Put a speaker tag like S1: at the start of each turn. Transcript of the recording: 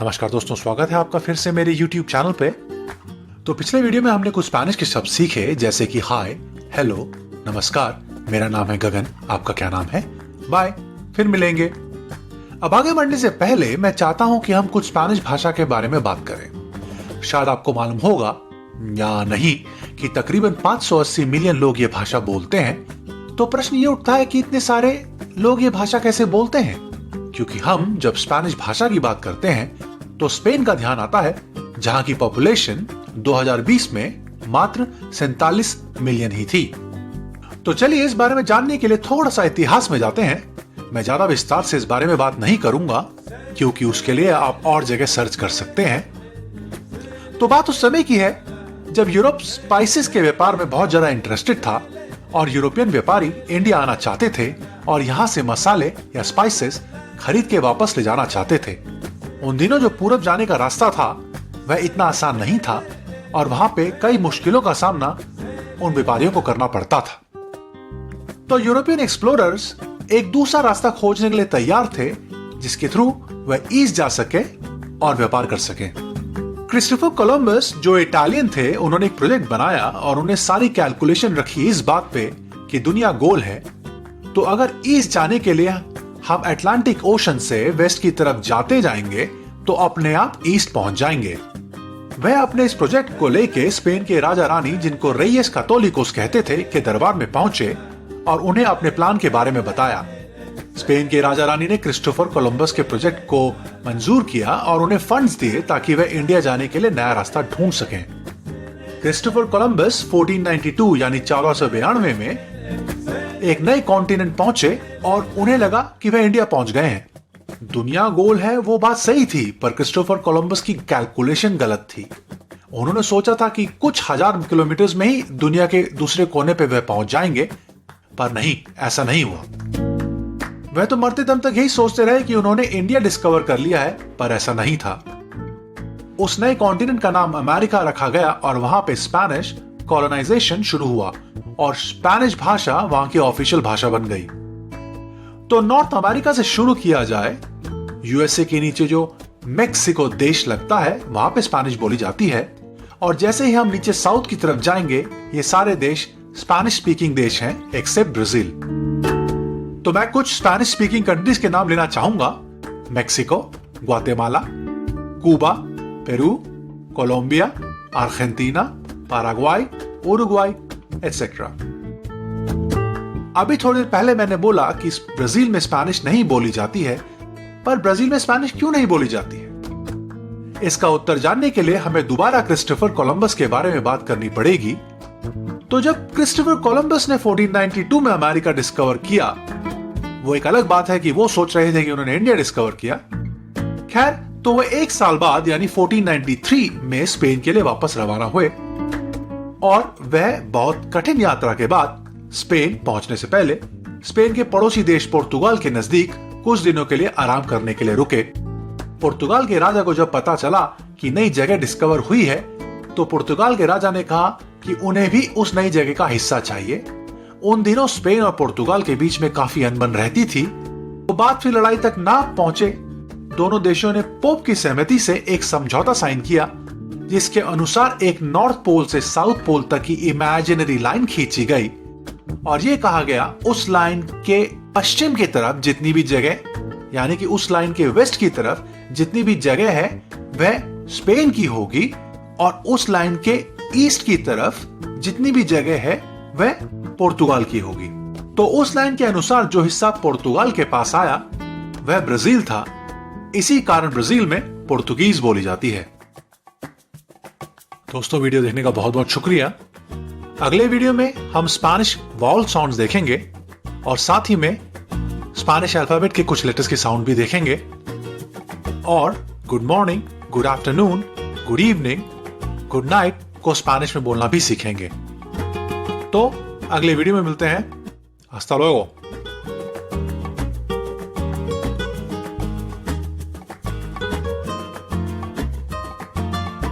S1: नमस्कार दोस्तों, स्वागत है आपका फिर से मेरे YouTube चैनल पे। तो पिछले वीडियो में हमने कुछ स्पेनिश के शब्द सीखे, जैसे कि हाय, हेलो, नमस्कार, मेरा नाम है गगन, आपका क्या नाम है, बाय, फिर मिलेंगे। अब आगे बढ़ने से पहले मैं चाहता हूं कि हम कुछ स्पेनिश भाषा के बारे में बात करें। शायद आपको मालूम होगा या नहीं कि तकरीबन 580 मिलियन लोग ये भाषा बोलते हैं। तो प्रश्न ये उठता है कि इतने सारे लोग ये भाषा कैसे बोलते हैं? क्योंकि हम जब स्पेनिश भाषा की बात करते हैं तो स्पेन का ध्यान आता है, जहां की पॉपुलेशन 2020 में मात्र 47 मिलियन ही थी। तो चलिए इस बारे में जानने के लिए थोड़ा सा इतिहास में जाते हैं। मैं ज्यादा विस्तार से इस बारे में बात नहीं करूंगा, क्योंकि उसके लिए आप और जगह सर्च कर सकते हैं। तो बात उस समय की है जब यूरोप स्पाइसेस के व्यापार में बहुत ज्यादा इंटरेस्टेड था और यूरोपियन व्यापारी इंडिया आना चाहते थे और यहां से मसाले या स्पाइसेस खरीद के वापस ले जाना चाहते थे। उन दिनों जो पूरब जाने का रास्ता था वह इतना आसान नहीं था और वहां पे कई मुश्किलों का सामना उन व्यापारियों को करना पड़ता था। तो यूरोपियन एक्सप्लोरर्स एक दूसरा रास्ता खोजने के लिए तैयार थे, जिसके थ्रू वह ईस्ट जा सके और व्यापार कर सके। क्रिस्टोफर कोलंबस जो इटालियन थे, उन्होंने एक प्रोजेक्ट बनाया और उन्हें सारी कैलकुलेशन रखी इस बात पे कि दुनिया गोल है, तो अगर ईस्ट जाने के लिए हम अटलांटिक ओशन से वेस्ट की तरफ जाते जाएंगे तो अपने आप ईस्ट पहुंच जाएंगे। वह अपने इस प्रोजेक्ट को लेके स्पेन के राजा रानी, जिनको रेयस कैथोलिकोस कहते थे, के दरबार में पहुंचे और उन्हें अपने प्लान के बारे में बताया। स्पेन के राजा रानी ने क्रिस्टोफर कोलंबस के प्रोजेक्ट को मंजूर किया और उन्हें फंड्स दिए ताकि वह इंडिया जाने के लिए नया रास्ता ढूंढ सकें। क्रिस्टोफर कोलंबस 1492 यानी 1492 में एक नए कॉन्टिनेंट पहुंचे और उन्हें लगा कि वह इंडिया पहुंच गए हैं। दुनिया गोल है, वो बात सही थी, पर क्रिस्टोफर कोलंबस की कैलकुलेशन गलत थी। उन्होंने सोचा था कि कुछ हजार किलोमीटर में ही दुनिया के दूसरे कोने पे वह पहुंच जाएंगे, पर नहीं, ऐसा नहीं हुआ। वह तो मरते दम तक यही सोचते रहे कि उन्होंने इंडिया डिस्कवर कर लिया है, पर ऐसा नहीं था। उस नए कॉन्टिनेंट का नाम अमेरिका रखा गया और वहां पे स्पेनिश कॉलोनाइजेशन शुरू हुआ और स्पेनिश भाषा वहां की ऑफिशियल भाषा बन गई। तो नॉर्थ अमेरिका से शुरू किया जाए, यूएसए के नीचे जो मेक्सिको देश लगता है वहां पे स्पेनिश बोली जाती है, और जैसे ही हम नीचे साउथ की तरफ जाएंगे ये सारे देश स्पेनिश स्पीकिंग देश हैं एक्सेप्ट ब्राजील। तो मैं कुछ स्पेनिश स्पीकिंग कंट्रीज के नाम लेना चाहूंगा: Mexico, Guatemala, Cuba, Peru, Colombia, Argentina, Paraguay, Uruguay etcetera. अभी थोड़ी देर पहले मैंने बोला कि ब्राजील में स्पेनिश नहीं बोली जाती है, पर ब्राजील में स्पेनिश क्यों नहीं बोली जाती है? इसका उत्तर जानने के लिए हमें दोबारा क्रिस्टोफर कोलंबस के बारे में बात करनी पड़ेगी। तो जब क्रिस्टोफर कोलंबस ने 1492 में अमेरिका डिस्कवर किया, वो एक अलग बात है कि वो सोच रहे थे कि उन्होंने इंडिया डिस्कवर किया। खैर, तो वह एक साल बाद यानी 1493 में स्पेन के लिए वापस रवाना हुए और वह बहुत कठिन यात्रा के बाद स्पेन पहुंचने से पहले स्पेन के पड़ोसी देश पुर्तगाल के नजदीक कुछ दिनों के लिए आराम करने के लिए रुके। पुर्तगाल के राजा को जब पता चला कि नई जगह डिस्कवर हुई है, तो पुर्तगाल के राजा ने कहा कि उन्हें भी उस नई जगह का हिस्सा चाहिए। उन दिनों स्पेन और पुर्तगाल के बीच में काफी अनबन रहती थी, तो बात फिर लड़ाई तक ना पहुंचे। दोनों देशों ने पोप की सहमति से एक समझौता साइन किया, जिसके अनुसार एक नॉर्थ पोल से साउथ पोल तक की इमेजिनरी लाइन खींची गई और यह कहा गया उस लाइन के पश्चिम की तरफ जितनी भी जगह, यानी कि उस लाइन के वेस्ट की तरफ जितनी भी जगह है वह स्पेन की होगी, और उस लाइन के ईस्ट की तरफ जितनी भी जगह है वह पुर्तगाल की होगी। तो उस लाइन के अनुसार जो हिस्सा पुर्तगाल के पास आया वह ब्राजील था। इसी कारण ब्राजील में पुर्तगीज बोली जाती है। दोस्तों, वीडियो देखने का बहुत बहुत शुक्रिया। अगले वीडियो में हम स्पेनिश वॉवल साउंड्स देखेंगे और साथ ही में स्पेनिश अल्फाबेट के कुछ लेटर्स के साउंड भी देखेंगे, और good morning, good afternoon, good evening, good night को स्पेनिश में बोलना भी सीखेंगे। तो अगले वीडियो में मिलते हैं। हस्ता लुएगो।